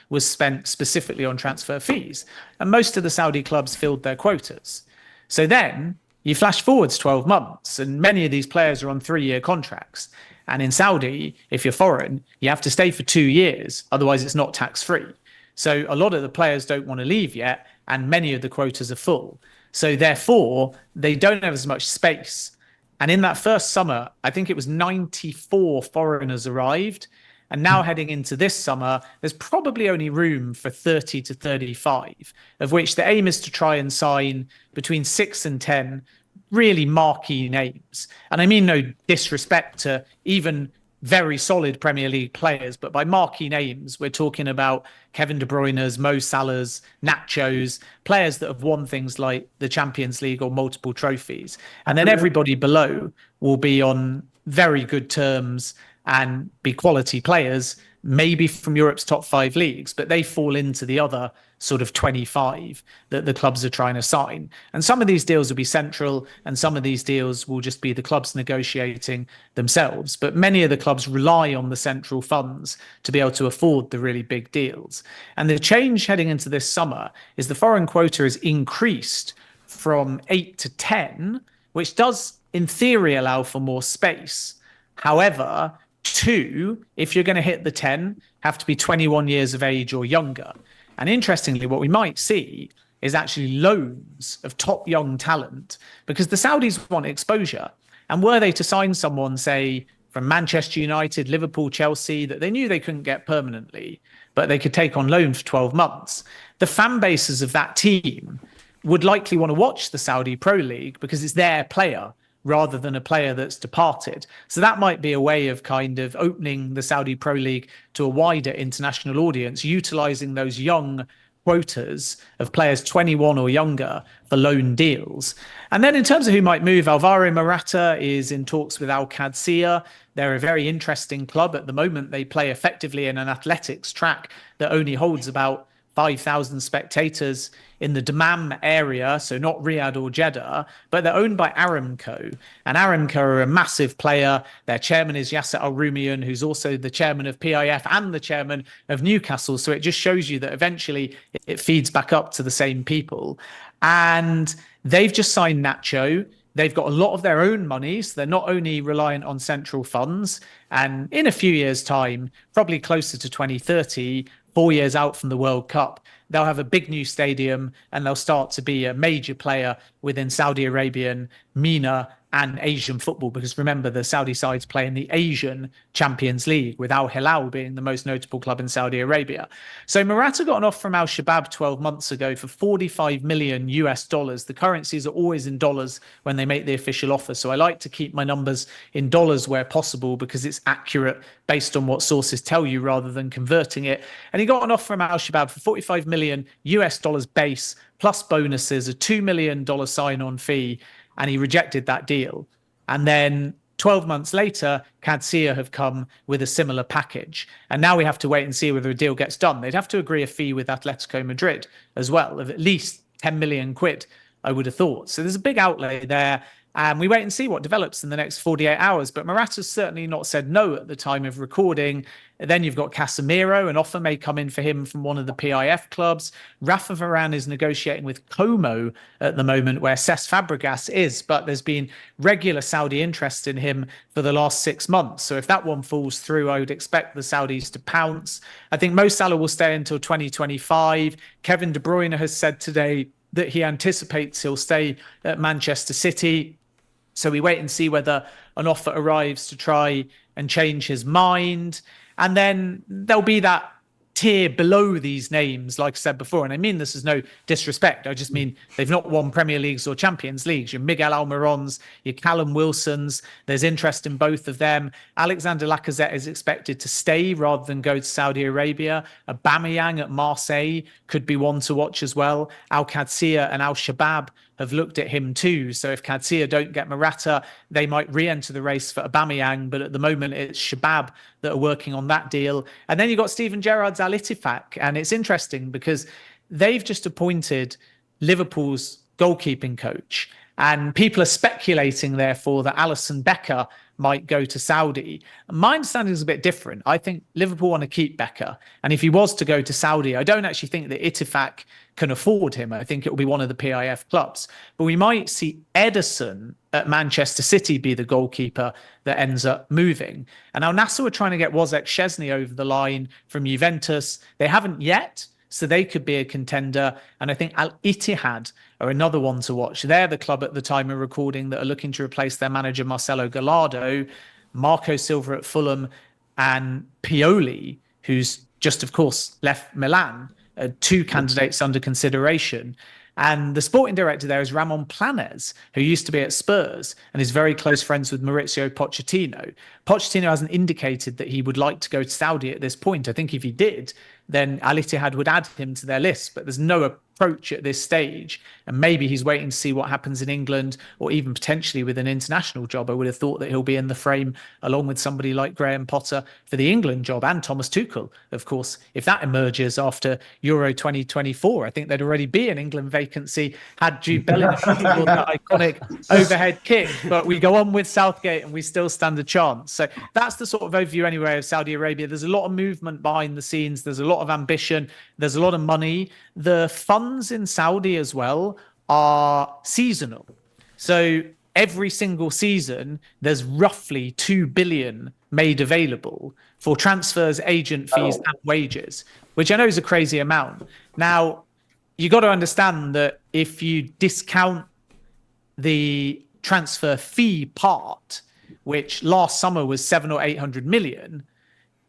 was spent specifically on transfer fees. And most of the Saudi clubs filled their quotas. So then you flash forwards 12 months, and many of these players are on 3-year contracts. And in Saudi, if you're foreign, you have to stay for 2 years. Otherwise, it's not tax-free. So a lot of the players don't want to leave yet, and many of the quotas are full. So therefore, they don't have as much space. And in that first summer, I think it was 94 foreigners arrived. And now heading into this summer, there's probably only room for 30 to 35, of which the aim is to try and sign between 6 and 10 really marquee names. And I mean no disrespect to even very solid Premier League players, but by marquee names, we're talking about Kevin De Bruyne's, Mo Salah's, Nacho's, players that have won things like the Champions League or multiple trophies. And then everybody below will be on very good terms and be quality players, maybe from Europe's top 5 leagues, but they fall into the other sort of 25 that the clubs are trying to sign. And some of these deals will be central, and some of these deals will just be the clubs negotiating themselves. But many of the clubs rely on the central funds to be able to afford the really big deals. And the change heading into this summer is the foreign quota is increased from 8 to 10, which does, in theory, allow for more space. However, 2, if you're going to hit the 10, have to be 21 years of age or younger. And interestingly, what we might see is actually loans of top young talent, because the Saudis want exposure. And were they to sign someone, say, from Manchester United, Liverpool, Chelsea, that they knew they couldn't get permanently, but they could take on loan for 12 months, the fan bases of that team would likely want to watch the Saudi Pro League because it's their player rather than a player that's departed. So that might be a way of kind of opening the Saudi Pro League to a wider international audience, utilizing those young quotas of players 21 or younger for loan deals. And then in terms of who might move, Alvaro Morata is in talks with Al Qadsiya. They're a very interesting club. At the moment, they play effectively in an athletics track that only holds about 5,000 spectators in the Dammam area, so not Riyadh or Jeddah, but they're owned by Aramco. And Aramco are a massive player. Their chairman is Yasser Al-Rumayyan, who's also the chairman of PIF and the chairman of Newcastle. So it just shows you that eventually it feeds back up to the same people. And they've just signed Nacho. They've got a lot of their own money, so they're not only reliant on central funds. And in a few years' time, probably closer to 2030, 4 years out from the World Cup, they'll have a big new stadium and they'll start to be a major player within Saudi Arabian, MENA and Asian football, because remember, the Saudi sides play in the Asian Champions League, with Al Hilal being the most notable club in Saudi Arabia. So Morata got an offer from Al Shabab 12 months ago for $45 million US. The currencies are always in dollars when they make the official offer. So I like to keep my numbers in dollars where possible because it's accurate based on what sources tell you rather than converting it. And he got an offer from Al Shabab for $45 million US base plus bonuses, a $2 million sign-on fee. And he rejected that deal. And then 12 months later, Qadsiya have come with a similar package. And now we have to wait and see whether a deal gets done. They'd have to agree a fee with Atletico Madrid as well, of at least 10 million quid, I would have thought. So there's a big outlay there. And we wait and see what develops in the next 48 hours. But Morata's certainly not said no at the time of recording. Then you've got Casemiro. An offer may come in for him from one of the PIF clubs. Rafa Varane is negotiating with Como at the moment, where Cesc Fabregas is. But there's been regular Saudi interest in him for the last 6 months. So if that one falls through, I would expect the Saudis to pounce. I think Mo Salah will stay until 2025. Kevin De Bruyne has said today that he anticipates he'll stay at Manchester City. So we wait and see whether an offer arrives to try and change his mind. And then there'll be that tier below these names, like I said before. And I mean this is no disrespect. I just mean they've not won Premier Leagues or Champions Leagues. Your Miguel Almirons, your Callum Wilsons, there's interest in both of them. Alexander Lacazette is expected to stay rather than go to Saudi Arabia. Aubameyang at Marseille could be one to watch as well. Al Qadsiya and Al Shabab have looked at him too. So if Qadsiya don't get Morata, they might re-enter the race for Aubameyang. But at the moment, it's Shabab that are working on that deal. And then you've got Steven Gerrard's Al Ittifaq. And it's interesting because they've just appointed Liverpool's goalkeeping coach. And people are speculating, therefore, that Alisson Becker might go to Saudi. My understanding is a bit different. I think Liverpool want to keep Becker. And if he was to go to Saudi, I don't actually think that Ittifaq can afford him. I think it will be one of the PIF clubs. But we might see Ederson at Manchester City be the goalkeeper that ends up moving. And Al Nassr are trying to get Wozek Szczesny over the line from Juventus. They haven't yet, so they could be a contender. And I think Al Ittihad are another one to watch. They're the club at the time of recording that are looking to replace their manager Marcelo Gallardo, Marco Silva at Fulham, and Pioli, who's just, of course, left Milan. Two candidates under consideration. And the sporting director there is Ramon Planes, who used to be at Spurs and is very close friends with Maurizio Pochettino. Pochettino hasn't indicated that he would like to go to Saudi at this point. I think if he did, then Al Ittihad would add him to their list, but there's no approach at this stage. And maybe he's waiting to see what happens in England, or even potentially with an international job. I would have thought that he'll be in the frame along with somebody like Graham Potter for the England job, and Thomas Tuchel, of course, if that emerges after Euro 2024. I think there'd already be an England vacancy had Jude Bellingham scored that iconic overhead kick. But we go on with Southgate and we still stand a chance. So that's the sort of overview anyway of Saudi Arabia. There's a lot of movement behind the scenes. There's a lot of ambition. There's a lot of money. The funds in Saudi as well are seasonal. So every single season, there's roughly 2 billion made available for transfers, agent fees, and wages, which I know is a crazy amount. Now, you got to understand that if you discount the transfer fee part, which last summer was 700 or 800 million,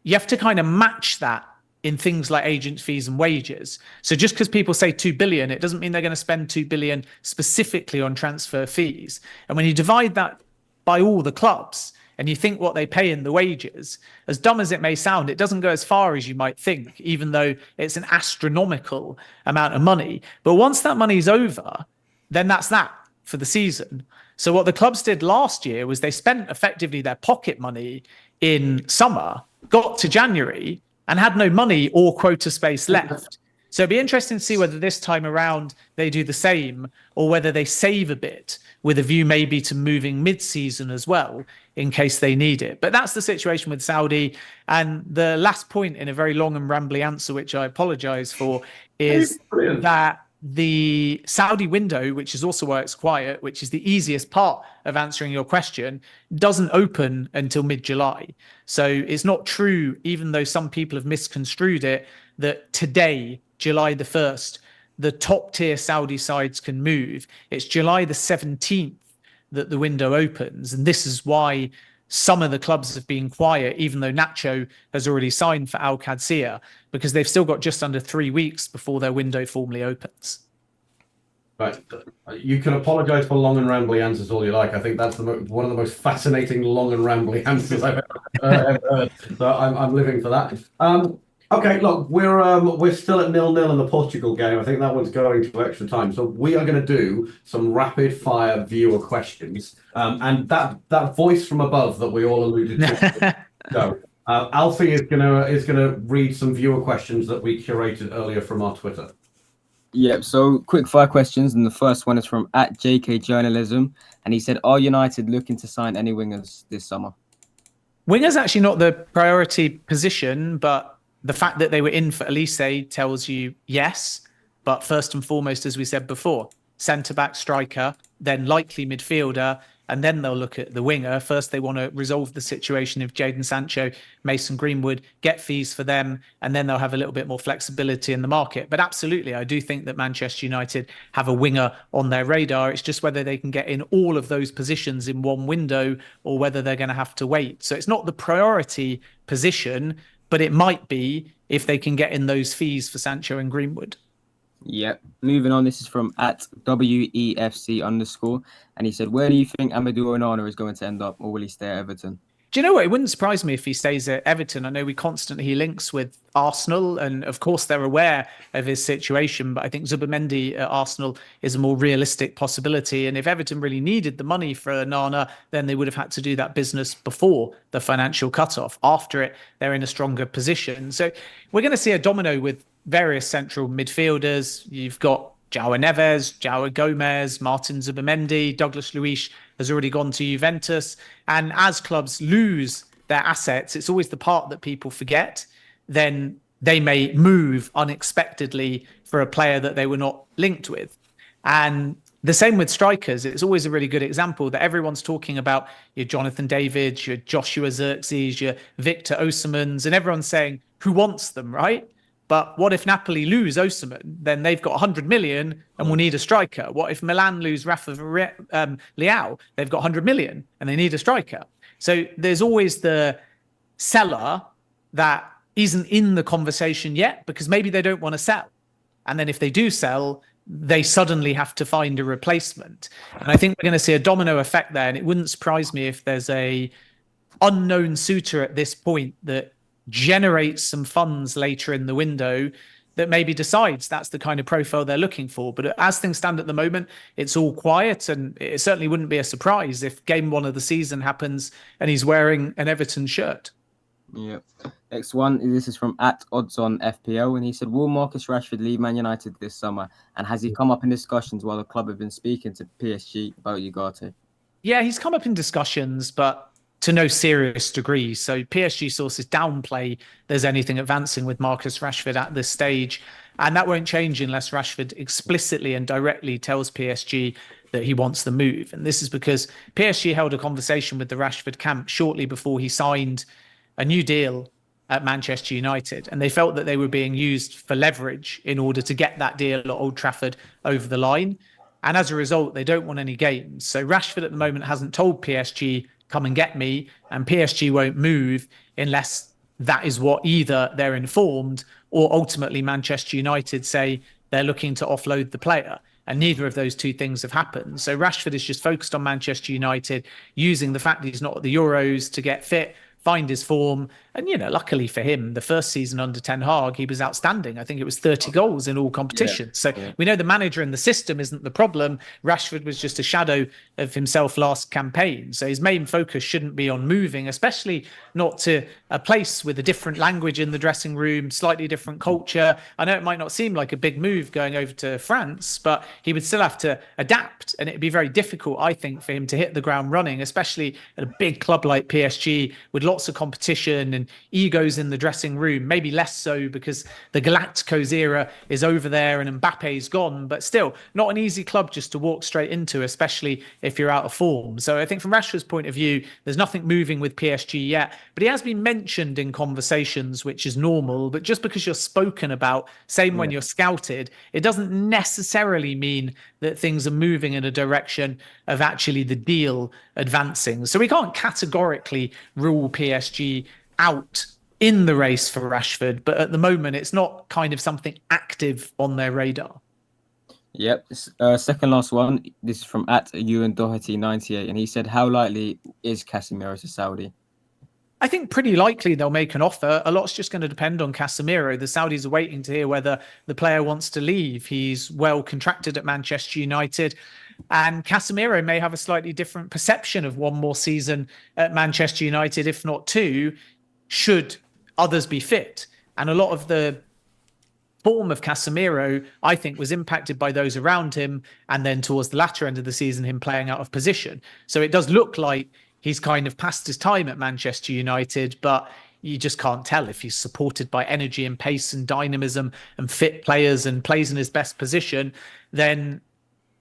you have to kind of match that in things like agent fees and wages. So just because people say 2 billion, it doesn't mean they're going to spend 2 billion specifically on transfer fees. And when you divide that by all the clubs and you think what they pay in the wages, as dumb as it may sound, it doesn't go as far as you might think, even though it's an astronomical amount of money. But once that money's over, then that's that for the season. So what the clubs did last year was they spent effectively their pocket money in summer, got to January, and had no money or quota space left. So it'd be interesting to see whether this time around they do the same, or whether they save a bit with a view maybe to moving mid-season as well in case they need it. But that's the situation with Saudi. And the last point in a very long and rambly answer, which I apologize for, is that the Saudi window, which is also why it's quiet, which is the easiest part of answering your question, doesn't open until mid-July. So it's not true, even though some people have misconstrued it, that today, July the 1st, the top tier Saudi sides can move. It's July the 17th that the window opens. And this is why some of the clubs have been quiet, even though Nacho has already signed for Al Qadsiya, because they've still got just under 3 weeks before their window formally opens. Right. You can apologise for long and rambly answers all you like. I think that's one of the most fascinating long and rambly answers I've ever heard. So I'm living for that. Okay, look, we're still at 0-0 in the Portugal game. I think that one's going to extra time. So we are going to do some rapid fire viewer questions. And that voice from above that we all alluded to. So Alfie is gonna read some viewer questions that we curated earlier from our Twitter. Yep, so quick fire questions, and the first one is from @JK Journalism, and he said, "Are United looking to sign any wingers this summer?" Wingers actually not the priority position, but the fact that they were in for Elise tells you yes. But first and foremost, as we said before, centre-back, striker, then likely midfielder, and then they'll look at the winger. First, they want to resolve the situation of Jadon Sancho, Mason Greenwood, get fees for them, and then they'll have a little bit more flexibility in the market. But absolutely, I do think that Manchester United have a winger on their radar. It's just whether they can get in all of those positions in one window or whether they're going to have to wait. So it's not the priority position, but it might be if they can get in those fees for Sancho and Greenwood. Yep. Moving on, this is from @WEFC_, and he said, "Where do you think Amadou Onana is going to end up, or will he stay at Everton?" Do you know what? It wouldn't surprise me if he stays at Everton. I know he links with Arsenal, and of course they're aware of his situation, but I think Zubimendi at Arsenal is a more realistic possibility. And if Everton really needed the money for Onana, then they would have had to do that business before the financial cutoff. After it, they're in a stronger position. So we're going to see a domino with various central midfielders. You've got João Neves, João Gomez, Martin Zubimendi, Douglas Luiz has already gone to Juventus. And as clubs lose their assets, it's always the part that people forget. Then they may move unexpectedly for a player that they were not linked with. And the same with strikers. It's always a really good example that everyone's talking about your Jonathan Davids, your Joshua Zirkzee, your Victor Osimhen's, and everyone's saying, who wants them, right? But what if Napoli lose Osimhen? Then they've got 100 million and will need a striker. What if Milan lose Rafa Leao? They've got 100 million and they need a striker. So there's always the seller that isn't in the conversation yet because maybe they don't want to sell. And then if they do sell, they suddenly have to find a replacement. And I think we're going to see a domino effect there. And it wouldn't surprise me if there's a unknown suitor at this point that generates some funds later in the window that maybe decides that's the kind of profile they're looking for. But as things stand at the moment, it's all quiet, and it certainly wouldn't be a surprise if game 1 of the season happens and he's wearing an Everton shirt. Yeah. Next one, this is from @OddsOnFPL, and he said, will Marcus Rashford leave Man United this summer? And has he come up in discussions while the club have been speaking to PSG about Ugarte? Yeah, he's come up in discussions, but to no serious degree. So PSG sources downplay there's anything advancing with Marcus Rashford at this stage. And that won't change unless Rashford explicitly and directly tells PSG that he wants the move. And this is because PSG held a conversation with the Rashford camp shortly before he signed a new deal at Manchester United. And they felt that they were being used for leverage in order to get that deal at Old Trafford over the line. And as a result, they don't want any games. So Rashford at the moment hasn't told PSG, come and get me, and PSG won't move unless that is what either they're informed or ultimately Manchester United say they're looking to offload the player. And neither of those two things have happened. So Rashford is just focused on Manchester United, using the fact that he's not at the Euros to get fit, find his form. And, luckily for him, the first season under Ten Hag, he was outstanding. I think it was 30 goals in all competitions. We know the manager and the system isn't the problem. Rashford was just a shadow of himself last campaign. So his main focus shouldn't be on moving, especially not to a place with a different language in the dressing room, slightly different culture. I know it might not seem like a big move going over to France, but he would still have to adapt. And it'd be very difficult, I think, for him to hit the ground running, especially at a big club like PSG with lots of competition and egos in the dressing room. Maybe less so because the Galacticos era is over there and Mbappe's gone, but still not an easy club just to walk straight into, especially if you're out of form. So I think from Rashford's point of view, there's nothing moving with PSG yet, but he has been mentioned in conversations, which is normal. But just because you're spoken about, same when you're scouted, it doesn't necessarily mean that things are moving in a direction of actually the deal advancing. So we can't categorically rule PSG out in the race for Rashford, but at the moment it's not kind of something active on their radar. Yep. Second last one. This is from @EwanDoherty98, and he said, how likely is Casemiro to Saudi? I think pretty likely they'll make an offer. A lot's just going to depend on Casemiro. The Saudis are waiting to hear whether the player wants to leave. He's well contracted at Manchester United, and Casemiro may have a slightly different perception of one more season at Manchester United, if not two, should others be fit. And a lot of the form of Casemiro, I think, was impacted by those around him, and then towards the latter end of the season, him playing out of position. So it does look like he's kind of past his time at Manchester United, but you just can't tell if he's supported by energy and pace and dynamism and fit players and plays in his best position. Then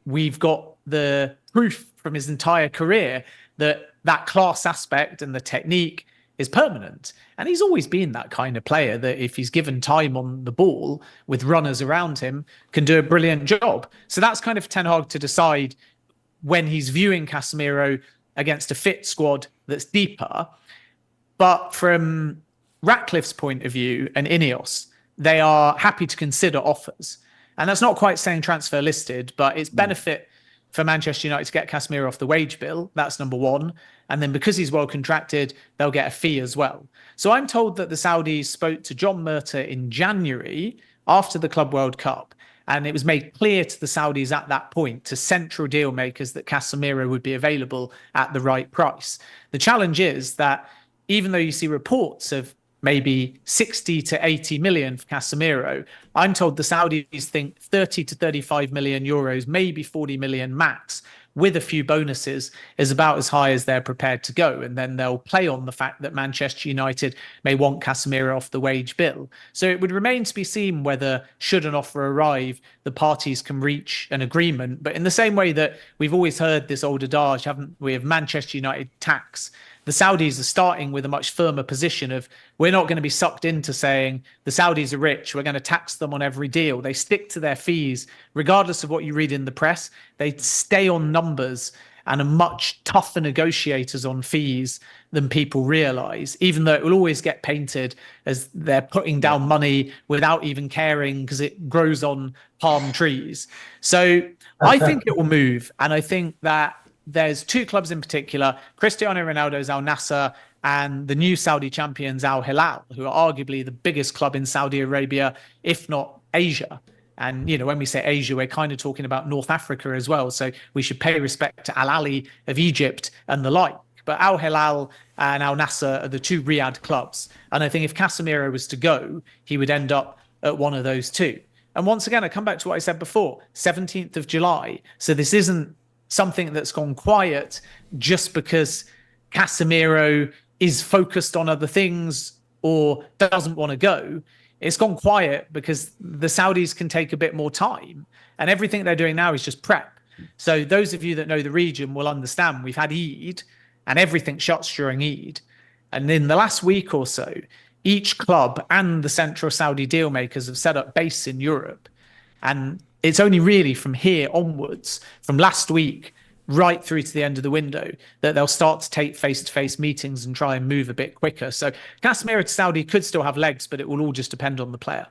we've got the proof from his entire career that class aspect and the technique is permanent. And he's always been that kind of player that if he's given time on the ball with runners around him, can do a brilliant job. So that's kind of Ten Hag to decide when he's viewing Casemiro against a fit squad that's deeper. But from Ratcliffe's point of view and Ineos, they are happy to consider offers. And that's not quite saying transfer listed, but it's benefit for Manchester United to get Casemiro off the wage bill. That's number one. And then because he's well contracted, they'll get a fee as well. So I'm told that the Saudis spoke to John Murtough in January after the Club World Cup. And it was made clear to the Saudis at that point, to central deal makers, that Casemiro would be available at the right price. The challenge is that even though you see reports of maybe 60 to 80 million for Casemiro, I'm told the Saudis think 30 to 35 million euros, maybe 40 million max, with a few bonuses, is about as high as they're prepared to go. And then they'll play on the fact that Manchester United may want Casemiro off the wage bill. So it would remain to be seen whether, should an offer arrive, the parties can reach an agreement. But in the same way that we've always heard this old adage, haven't we, of Manchester United tax, the Saudis are starting with a much firmer position of, we're not going to be sucked into saying the Saudis are rich, we're going to tax them on every deal. They stick to their fees, regardless of what you read in the press. They stay on numbers, and are much tougher negotiators on fees than people realize, even though it will always get painted as they're putting down money without even caring because it grows on palm trees. So I think it will move. And I think that there's two clubs in particular, Cristiano Ronaldo's Al Nassr and the new Saudi champions Al Hilal, who are arguably the biggest club in Saudi Arabia, if not Asia. And, you know, when we say Asia, we're kind of talking about North Africa as well. So we should pay respect to Al Ahly of Egypt and the like. But Al Hilal and Al Nassr are the two Riyadh clubs. And I think if Casemiro was to go, he would end up at one of those two. And once again, I come back to what I said before, 17th of July. So this isn't something that's gone quiet just because Casemiro is focused on other things or doesn't want to go. It's gone quiet because the Saudis can take a bit more time, and everything they're doing now is just prep. So those of you that know the region will understand we've had Eid and everything shuts during Eid. And in the last week or so, each club and the central Saudi deal makers have set up base in Europe. And it's only really from here onwards, from last week right through to the end of the window, that they'll start to take face-to-face meetings and try and move a bit quicker. So Casemiro to Saudi could still have legs, but it will all just depend on the player.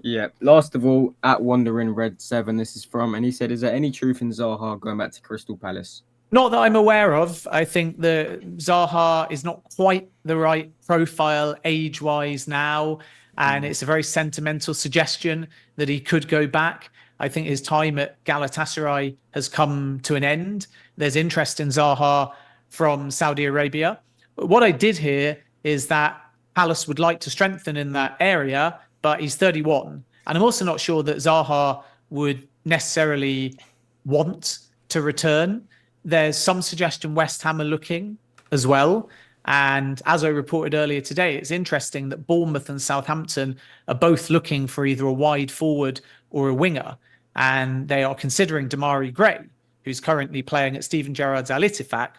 Yeah. Last of all, at Wandering Red 7, this is from, and he said, is there any truth in Zaha going back to Crystal Palace? Not that I'm aware of. I think that Zaha is not quite the right profile age-wise now, and it's a very sentimental suggestion that he could go back. I think his time at Galatasaray has come to an end. There's interest in Zaha from Saudi Arabia. But what I did hear is that Palace would like to strengthen in that area, but he's 31. And I'm also not sure that Zaha would necessarily want to return. There's some suggestion West Ham are looking as well. And as I reported earlier today, it's interesting that Bournemouth and Southampton are both looking for either a wide forward or a winger. And they are considering Damari Gray, who's currently playing at Steven Gerrard's Al Ittifaq.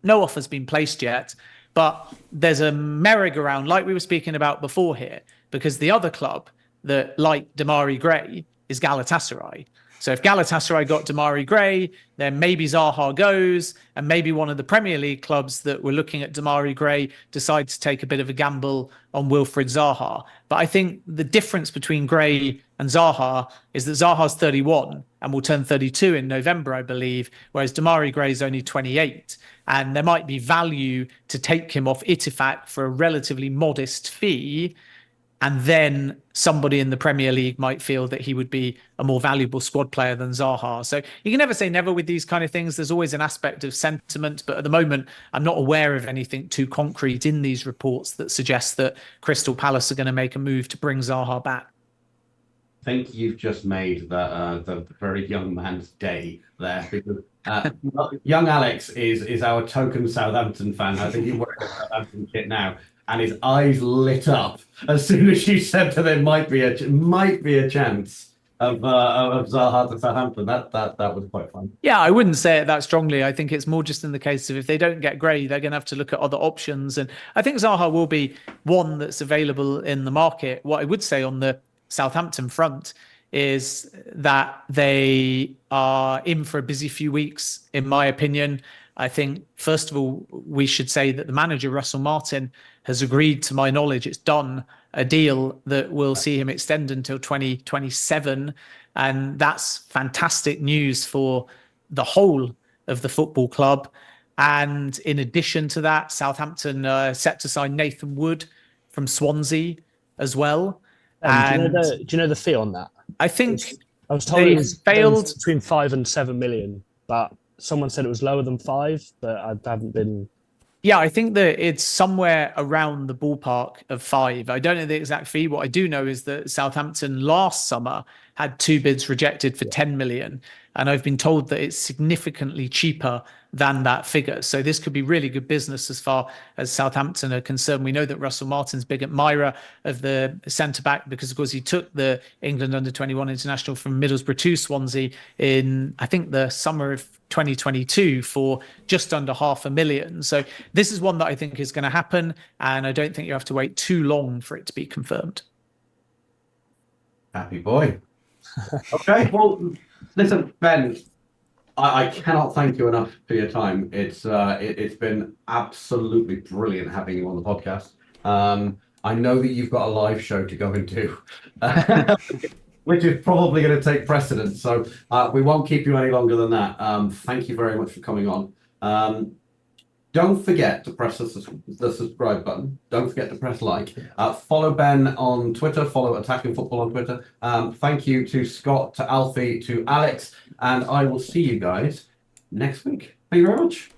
No offer's been placed yet, but there's a merry-go-round like we were speaking about before here, because the other club that like Damari Gray is Galatasaray. So if Galatasaray got Damari Gray, then maybe Zaha goes, and maybe one of the Premier League clubs that were looking at Damari Gray decide to take a bit of a gamble on Wilfried Zaha. But I think the difference between Gray and Zaha is that Zaha's 31 and will turn 32 in November, I believe, whereas Damari Gray is only 28. And there might be value to take him off Ittifaq for a relatively modest fee, and then somebody in the Premier League might feel that he would be a more valuable squad player than Zaha. So you can never say never with these kind of things. There's always an aspect of sentiment, but at the moment, I'm not aware of anything too concrete in these reports that suggests that Crystal Palace are going to make a move to bring Zaha back. I think you've just made the very young man's day there, because young Alex is our token Southampton fan. I think he's wearing a Southampton kit now, and his eyes lit up as soon as you said that there might be a chance of Zaha to Southampton. That was quite fun. Yeah, I wouldn't say it that strongly. I think it's more just in the case of if they don't get Gray, they're going to have to look at other options. And I think Zaha will be one that's available in the market. What I would say on the Southampton front is that they are in for a busy few weeks, in my opinion. I think, first of all, we should say that the manager, Russell Martin, has agreed, to my knowledge, it's done, a deal that will see him extend until 2027. And that's fantastic news for the whole of the football club. And in addition to that, Southampton set to sign Nathan Wood from Swansea as well. Do you know the fee on that? I think I was told it was between 5 and 7 million, but someone said it was lower than 5, but I haven't been. Yeah, I think that it's somewhere around the ballpark of 5. I don't know the exact fee. What I do know is that Southampton last summer had 2 bids rejected for 10 million. And I've been told that it's significantly cheaper than that figure. So this could be really good business as far as Southampton are concerned. We know that Russell Martin's big admirer of the centre-back because, of course, he took the England under-21 international from Middlesbrough to Swansea in, I think, the summer of 2022 for just under $500,000. So this is one that I think is going to happen, and I don't think you have to wait too long for it to be confirmed. Happy boy. Okay, well, listen, Ben, I cannot thank you enough for your time. It's been absolutely brilliant having you on the podcast. I know that you've got a live show to go and do, which is probably going to take precedence. So we won't keep you any longer than that. Thank you very much for coming on. Don't forget to press the subscribe button. Don't forget to press like. Follow Ben on Twitter. Follow Attacking Football on Twitter. Thank you to Scott, to Alfie, to Alex. And I will see you guys next week. Thank you very much.